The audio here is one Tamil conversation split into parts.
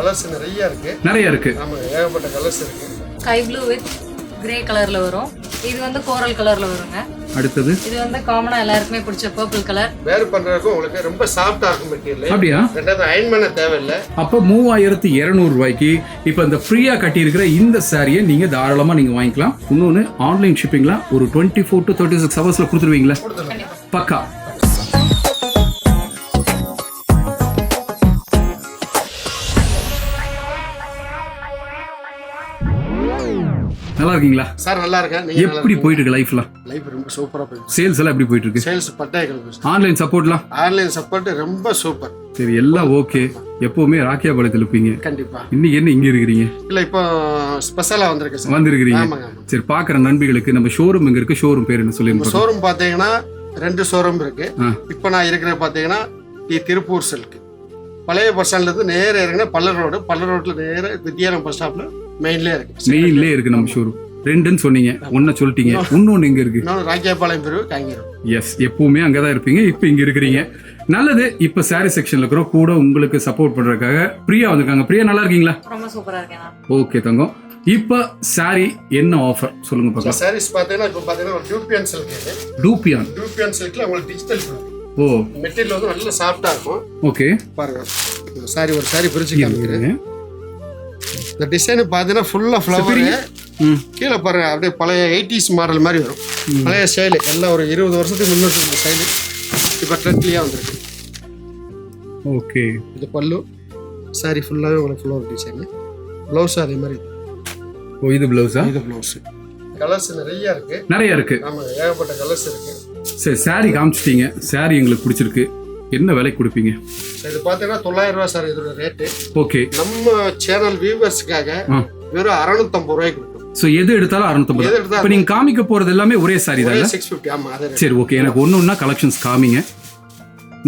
கலர்ஸ் நிறைய இருக்கு. ஆமா, ஏகப்பட்ட கலர்ஸ் இருக்கு. ஸ்கை ப்ளூ வித் கிரே கலர்ல வரும். இது வந்து கோரல் கலர்ல வருங்க. அடுத்தது இது வந்து காமனா எல்லாருக்குமே பிடிச்ச பர்பிள் கலர். வேர் பண்றதுக்கு உங்களுக்கு ரொம்ப சாஃப்ட்டா இருக்கும் மெட்டீரியல். அப்படியா? ரெண்டாவது அயன் பண்ண தேவையில்லை. அப்போ 3200 ரூபாய்க்கு இப்போ இந்த ஃப்ரீயா கட்டி இருக்கிற இந்த சாரியை நீங்க தாராளமா நீங்க வாங்கிக்கலாம். இன்னொன்னு ஆன்லைன் ஷிப்பிங்ல ஒரு 24 to 36 ஹவர்ஸ்ல கொடுத்துருவீங்களா? பக்கா. நல்லா இருக்கீங்களா சார்? நல்லா இருக்கேன். நீங்க எப்படி போயிட்டு இருக்கு லைஃப்ல? லைஃப் ரொம்ப சூப்பரா போயிட்டு. சேல்ஸ் எல்லாம் எப்படி போயிட்டு இருக்கு? சேல்ஸ் பட்டாய கிளம்பு. ஆன்லைன் சப்போர்ட்லாம்? ஆன்லைன் சப்போர்ட் ரொம்ப சூப்பர். சரி, எல்லாம் ஓகே. எப்பவுமே ராக்கியாபாளையத்துல இருப்பீங்க. கண்டிப்பா. இன்னைக்கு என்ன இங்க இருக்கிறீங்க? இல்ல இப்போ ஸ்பெஷலா வந்திருக்கேன் சார். வந்திருக்கிறீங்க. ஆமாங்க. சரி, பாக்குற நண்பிகளுக்கு நம்ம ஷோரூம் எங்க இருக்கு, ஷோரூம் பேர் என்ன சொல்லுங்க. ஷோரூம் பாத்தீங்கன்னா 2 ஷோரூம் இருக்கு. இப்போ நான் இருக்கிற பாத்தீங்கன்னா திருப்பூர் சில்க் பழைய பஸ் ஸ்டாண்ட்ல இருந்து நேரா இறங்கினா பல்லர் ரோட்ல நேரா வித்யாரம் பஸ் ஸ்டாப்ல மெயின்லயே இருக்கு நம்ம ஷோரூம். 2ன்னு சொன்னீங்க, ஒன்ன சொல்லிட்டீங்க. இன்னொன்னு எங்க இருக்கு? ராக்கியாபாளையம் பிரிவு காங்கிரம். எஸ், எப்பவுமே அங்கதான் இருப்பீங்க. இப்ப இங்க இருக்கிறீங்க. நல்லது. இப்ப சாரி செக்ஷன்ல இருக்கிற கூட உங்களுக்கு சப்போர்ட் பண்றதுக்காக பிரியா வந்திருக்காங்க. பிரியா நல்லா இருக்கீங்களா? ரொம்ப சூப்பரா இருக்கேன். ஓகே தங்கம். இப்ப சாரி என்ன ஆஃபர் சொல்லுங்க பாக்கலாம். சாரீஸ் பாத்தீங்கன்னா இப்போ பாத்தீங்கன்னா டூபியான் சில்க் இது. டூபியான் சில்க்ல உங்களுக்கு டிஜிட்டல் பிரிண்ட். ஓ, மெட்டீரியல் வந்து நல்ல சாஃப்ட்டா இருக்கும். ஓகே, பாருங்க. சாரி ஒரு சாரி பிரிச்சு காமிக்கிறேன். இந்த டிசைன் பாத்தீங்கன்னா ஃபுல்லா ஃப்ளவர். கீழே பாருங்க, அப்படியே பழைய 80s மாடல் மாதிரி வரும். பழைய ஸ்டைல் எல்லாம் ஒரு 20 வருஷத்துக்கு முன்னாடி இந்த ஸ்டைல் இப்போ ட்ரெண்ட்லியா வந்திருக்கு. ஓகே, இது பல்லு. சாரி ஃபுல்லாவே உங்களுக்கு ஃப்ளவர் டிசைன். ப்ளவுஸ் அதே மாதிரி. ஓ, இது ப்ளவுஸா? இது ப்ளவுஸ். கலர்ஸ் நிறைய இருக்கு. ஆமா, ஏகப்பட்ட கலர்ஸ் இருக்கு. சரி, சாரி காமிச்சிட்டீங்க. சாரி எங்களுக்கு பிடிச்சிருக்கு. என்ன விலை கொடுப்பீங்க? இது பாத்தீங்கன்னா 900 ரூபாய் சார் இதோட ரேட். ஓகே, நம்ம சேனல் வியூவர்ஸ்க்காக வெறும் 650 ரூபாய்க்கு கொடுக்கும். சோ எது எடுத்தாலும் 650. இப்போ நீங்க காமிக்க போறது எல்லாமே ஒரே சாரி தான். 650. ஆமா, அதே. சரி, ஓகே. எனக்கு ஒண்ணா கலெக்ஷன்ஸ் காமிங்க.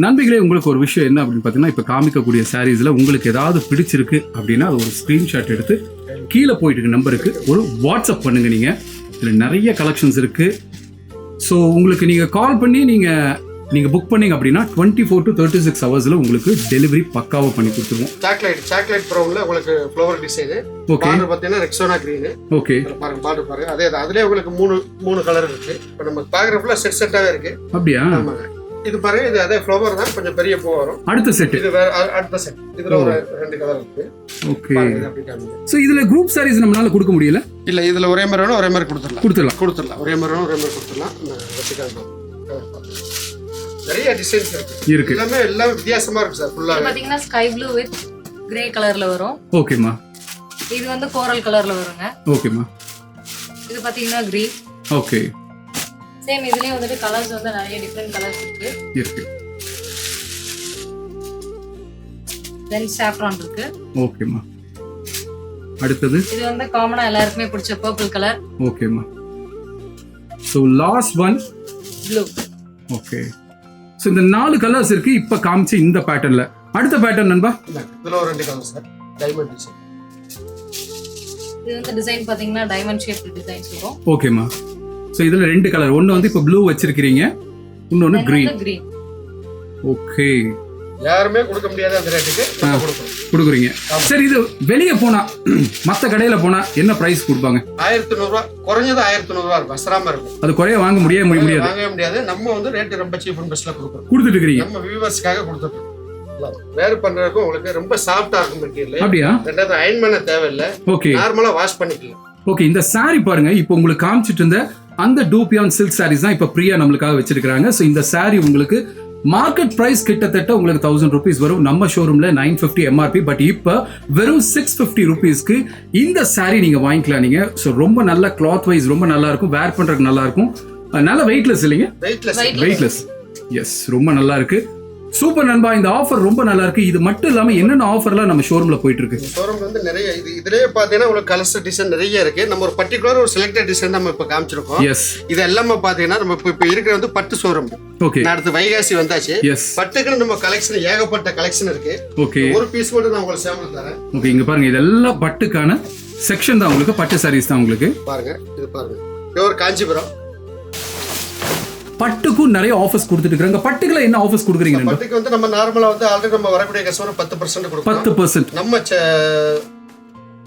நண்பிகளே, உங்களுக்கு ஒரு விஷயம் என்ன அப்படின்னு பாத்தீங்கன்னா, இப்ப காமிக்கக்கூடிய சாரீஸ்ல உங்களுக்கு ஏதாவது பிடிச்சிருக்கு அப்படின்னா அது ஒரு ஸ்கிரீன்ஷாட் எடுத்து கீழே போயிட்டு இருக்க நம்பருக்கு ஒரு வாட்ஸ்அப் பண்ணுங்க. நீங்க இதுல நிறைய கலெக்ஷன்ஸ் இருக்கு. ஸோ உங்களுக்கு நீங்க கால் பண்ணி நீங்க புக் பண்ணீங்க அப்படின்னா 24 to 36 ஹவர்ஸ்ல உங்களுக்கு டெலிவரி பக்காவா பண்ணி கொடுத்துருவோம். சாக்லேட் ப்ரௌன்ல உங்களுக்கு ஃப்ளவர் டிசைன். ஓகே, பார்டர் பாத்தீங்கன்னா ரெக்ஸோனா கிரீன். ஓகே, பாருங்க பார்டர் பாருங்க. அதே அதுலயே உங்களுக்கு மூணு கலர் இருக்கு. இப்போ நம்ம பாக்குறதுல செட்டாவே இருக்கு. அப்படியா? ஆமாங்க. இது பாருங்க, இது அதே ஃப்ளவர் தான், கொஞ்சம் பெரிய பூ வரும். அடுத்த செட். இது வேற அடுத்த செட். இதுல ஒரு 2 கலர் இருக்கு. ஓகே. சோ இதுல குரூப் சாரீஸ் நம்மளால கொடுக்க முடியல? இல்ல, இதுல ஒரே மாதிரி வேணும், ஒரே மாதிரி கொடுத்துடலாம். ஒரே மாதிரி வேணும், ஒரே மாதிரி கொடுத்துடலாம். நிறைய டிசைன்ஸ் இருக்கு. எல்லாமே வித்தியாசமா இருக்கு சார். ஃபுல்லா பாத்தீங்கன்னா ஸ்கை ப்ளூ வித் கிரே கலர்ல வரும். ஓகேமா. இது வந்து கோரல் கலர்ல வருங்க. ஓகேமா. இது பாத்தீங்கன்னா கிரீன். ஓகே. சேம் இதுலயே வந்து கலர்ஸ் வந்து நிறைய டிஃபரண்ட் கலர்ஸ் இருக்கு. தென் சாஃப்ரான் இருக்கு. ஓகேமா. அடுத்தது இது வந்து காமனா எல்லாருக்குமே பிடிச்ச பர்பிள் கலர். ஓகேமா. So last one blue. Okay. So இந்த 4 கலர்ஸ் இருக்கு இப்ப காமிச்ச இந்த பேட்டர்ன்ல. அடுத்த பேட்டர்ன் நண்பா, இதுல ஒரு 2 கலர்ஸ் சார். Diamond design. இது வந்து டிசைன் பாத்தீங்கன்னா டைமண்ட் ஷேப் டிசைன்ஸ் இருக்கும். ஓகேமா. சோ இதுல 2 கலர். ஒன்னு வந்து இப்ப ப்ளூ வச்சிருக்கீங்க, இன்னொன்னு கிரீன். ஓகே. யாருமே கொடுக்க முடியாத அந்த ரேட்டுக்கு கொடுக்குறீங்க. சரி, இது வெளியே போனா மத்த கடையில போனா என்ன பிரைஸ் கொடுப்பாங்க? 1100 ரூபாய், குறைஞ்சது 1100 ரூபாய் இருக்கும். அசராம இருக்கும். அது குறைய வாங்க முடியாது. நம்ம வந்து ரேட் ரொம்ப சீப் அண்ட் பெஸ்ட்ல கொடுத்துட்டு இருக்கீங்க. நம்ம வியூவர்ஸ்க்காக கொடுத்துட்டு வேர் பண்றதுக்கு உங்களுக்கு ரொம்ப சாஃப்ட்டா இருக்கும் மெட்டீரியல். அப்படியா? ரெண்டாவது அயன் பண்ண தேவையில்லை. ஓகே, நார்மலா வாஷ் பண்ணிக்கலாம். ஓகே. இந்த சாரி பாருங்க, இப்போ உங்களுக்கு காமிச்சிட்டு இருந்த அந்த டூபியான் சில்க் சாரீஸ் தான் இப்ப பிரியா நம்மளுக்காக வச்சிருக்காங்க. சோ இந்த சாரி உங்களுக்கு மார்க்கெட் பிரைஸ் கிட்டத்தட்ட உங்களுக்கு 1000 rupees வரும். நம்ம ஷோரூம்ல 950 MRP. பட் இப்ப வெறும் 650 rupeesக்கு இந்த சாரி நீங்க வாங்கிக்கலாம். நீங்க சோ ரொம்ப நல்ல கிளாத் வைஸ் ரொம்ப நல்லா இருக்கும். வேர் பண்றதுக்கு நல்லா இருக்கும். நல்ல வெயிட்லெஸ் இல்லைங்க? வெயிட்லெஸ். எஸ், ரொம்ப நல்லா இருக்கு. சூப்பர் நண்பா, இந்த ஆஃபர் ரொம்ப நல்லா இருக்கு. இது மட்டும் இல்லாம என்னென்ன ஆஃபர்லாம் நம்ம ஷோரூம்ல போயிட்டு இருக்கு? ஷோரூம்ல வந்து நிறைய இதுலயே பாத்தீங்கன்னா உங்களுக்கு கலர்ஸ் டிசைன் நிறைய இருக்கு. நம்ம ஒரு பர்టిక్యులர் ஒரு செலக்டட் டிசைன் நம்ம இப்ப காமிச்சிருக்கோம். எஸ், இது எல்லாமே பாத்தீங்கன்னா நம்ம இப்ப இருக்கிற வந்து பட்டு ஷோரூம். ஓகே. அடுத்து வைகாசி வந்தாச்சு. எஸ், பட்டுக்கு நம்ம கலெக்ஷன் ஏகப்பட்ட கலெக்ஷன் இருக்கு. ஓகே. ஒரு பீஸ் மட்டும் நான் உங்களுக்கு சாம்பிள் தரேன். ஓகே, இங்க பாருங்க, இதெல்லாம் பட்டுக்கான செக்ஷன் தான் உங்களுக்கு. பட்டு சாரீஸ் தான் உங்களுக்கு. பாருங்க, இது பாருங்க, பியூர் காஞ்சிபுரம். பட்டுக்கும் நிறைய ஆஃபர்ஸ் கொடுத்துட்டு இருக்காங்க. பட்டுக்குள்ள என்ன ஆஃபர்ஸ் கொடுக்குறீங்க நண்பா? பட்டுக்கு வந்து நம்ம நார்மலா வந்து ஆல்ரெடி நம்ம வரக்கூடிய கஸ்டமர் 10% கொடுக்குறோம். 10% நம்ம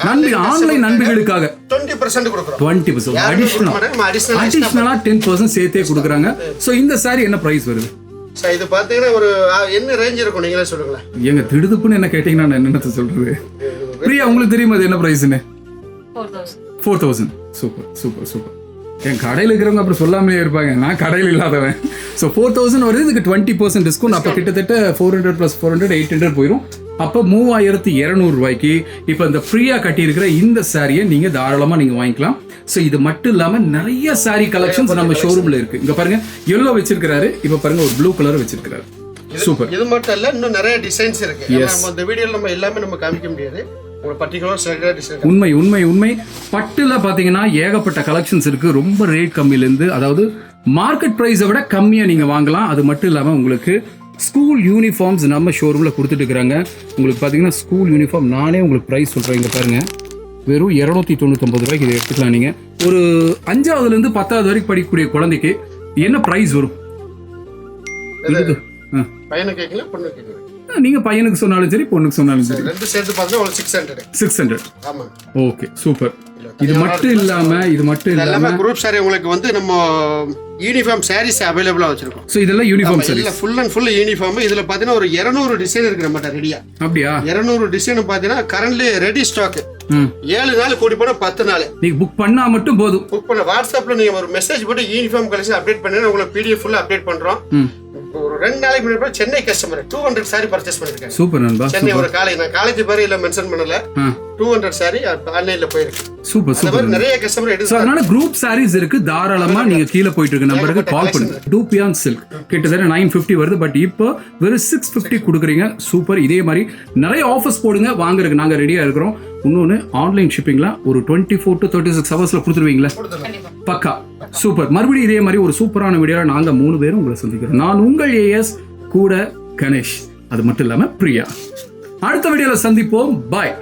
நன்றி ஆன்லைன் நண்பர்களுக்காக 20% கொடுக்குறோம். 20% அடிஷனலா 10% சேர்த்தே கொடுக்குறாங்க. ஸோ இந்த சாரி என்ன பிரைஸ் வருது? சார் இது பார்த்தீங்கன்னா ஒரு என்ன ரேஞ்ச் இருக்கும் நீங்களே சொல்லுங்களேன். எங்க திடுதுப்புன்னு என்ன கேட்டீங்கன்னா நான் என்னத்த சொல்றது? பிரியா உங்களுக்கு தெரியுமா அது என்ன பிரைஸ்னு? 4000. Super super super. என் கடையில் இருக்கிறவங்க அப்புறம் சொல்லாமலே இருப்பாங்க, நான் கடையில் இல்லாதவன். ஸோ 4000 வருது, இதுக்கு 20% டிஸ்கவுண்ட். அப்போ கிட்டத்தட்ட 400 + 400 800 போயிடும். அப்போ 3200 ரூபாய்க்கு இப்போ இந்த ஃப்ரீயா கட்டியிருக்கிற இந்த சாரியை நீங்க தாராளமா நீங்க வாங்கிக்கலாம். ஸோ இது மட்டும் இல்லாம நிறைய சாரி கலெக்ஷன்ஸ் நம்ம ஷோரூம்ல இருக்கு. இங்க பாருங்க எல்லோ வச்சிருக்காரு, இப்போ பாருங்க ஒரு ப்ளூ கலர் வச்சிருக்காரு. சூப்பர். இது மட்டும் இல்ல, இன்னும் நிறைய டிசைன்ஸ் இருக்கு. நம்ம இந்த வீடியோல நம்ம எல்லாமே நம்ம காமிக்க முடியாது. உண்மை உண்மை உண்மை. பட்டுல பாத்தீங்கன்னா ஏகப்பட்ட கலெக்ஷன்ஸ் இருக்கு. ரொம்ப ரேட் கம்மியில இருந்து, அதாவது மார்க்கெட் பிரைஸை விட கம்மியா நீங்க வாங்கலாம். அது மட்டும் இல்லாம உங்களுக்கு ஸ்கூல் யூனிஃபார்ம்ஸ் நம்ம ஷோரூம்ல கொடுத்துட்டு இருக்கிறாங்க. உங்களுக்கு பாத்தீங்கன்னா ஸ்கூல் யூனிஃபார்ம் நானே உங்களுக்கு பிரைஸ் சொல்றேன். இங்க பாருங்க, வெறும் 299 ரூபாய்க்கு இதை எடுத்துக்கலாம். நீங்க ஒரு 5ஆவதுல இருந்து 10ஆவது வரைக்கும் படிக்கக்கூடிய குழந்தைக்கு என்ன பிரைஸ் வரும்? பையனுக்கு கேட்கல, பொண்ணு கேட்கல. நீங்க பையனுக்கு சொன்னாலும் சரி, பொண்ணுக்கு சொன்னாலும் சரி, ரெண்டு சேர்த்து பார்த்தா 600. ஆமா. Okay super. இது மட்டும் இல்லாம குரூப் சாரி உங்களுக்கு வந்து நம்ம யூனிஃபார்ம் சாரீஸ் அவைலபிளா வச்சிருக்கோம். சோ இதெல்லாம் யூனிஃபார்ம் சாரி இல்ல, ஃபுல் அண்ட் ஃபுல் யூனிஃபார்ம். இதுல பாத்தீங்கன்னா ஒரு 200 டிசைன் இருக்கு நம்மட்ட ரெடியா. அப்படியா? 200 டிசைன் பாத்தீங்கன்னா கரண்ட்லி ரெடி ஸ்டாக். 7 நாள் கூடி போனா 10 நாள் நீங்க புக் பண்ணா மட்டும் போதும். புக் பண்ண வாட்ஸ்அப்ல நீங்க ஒரு மெசேஜ் போட்டு யூனிஃபார்ம் கலெக்ஷன் அப்டேட் பண்ணீங்கன்னா உங்களுக்கு PDF ஃபுல்லா அப்டேட் பண்றோம். ஒரு 2 நாளைக்கு முன்னாடி சென்னை கஸ்டமர் 200 சாரி பர்ச்சேஸ் பண்ணிருக்காங்க. சூப்பர் நண்பா. சென்னை ஒரு காலேஜ், நான் காலேஜ் பேரு இல்ல மென்ஷன் பண்ணல, 200 சாரி ஆன்லைன்ல போயிருக்கு. Super super. நிறைய கஸ்டமர் எடுத்து, அதனால குரூப் சாரீஸ் இருக்கு. தாராளமா நீங்க கீழ போயிட்டு இருக்க நம்பருக்கு கால் பண்ணுங்க. டூபியான் சில்க் கிட்டத்தட்ட 950 வருது, பட் இப்போ வெறும் 650 கொடுக்குறீங்க. சூப்பர். இதே மாதிரி நிறைய ஆஃபர்ஸ் போடுங்க, வாங்குறதுக்கு நாங்க ரெடியா இருக்கிறோம். இன்னொன்னு ஆன்லைன் ஷிப்பிங்ல ஒரு 24 to 36 ஹவர்ஸ்ல கொடுத்துருவீங்களா? பக்கா. சூப்பர். மறுபடியும் இதே மாதிரி ஒரு சூப்பரான வீடியோல நாங்க 3 பேரும் உங்களை சந்திக்கிறோம். நான் உங்கள் AS கூட கணேஷ், அது மட்டும் இல்லாம பிரியா. அடுத்த வீடியோல சந்திப்போம். பாய்.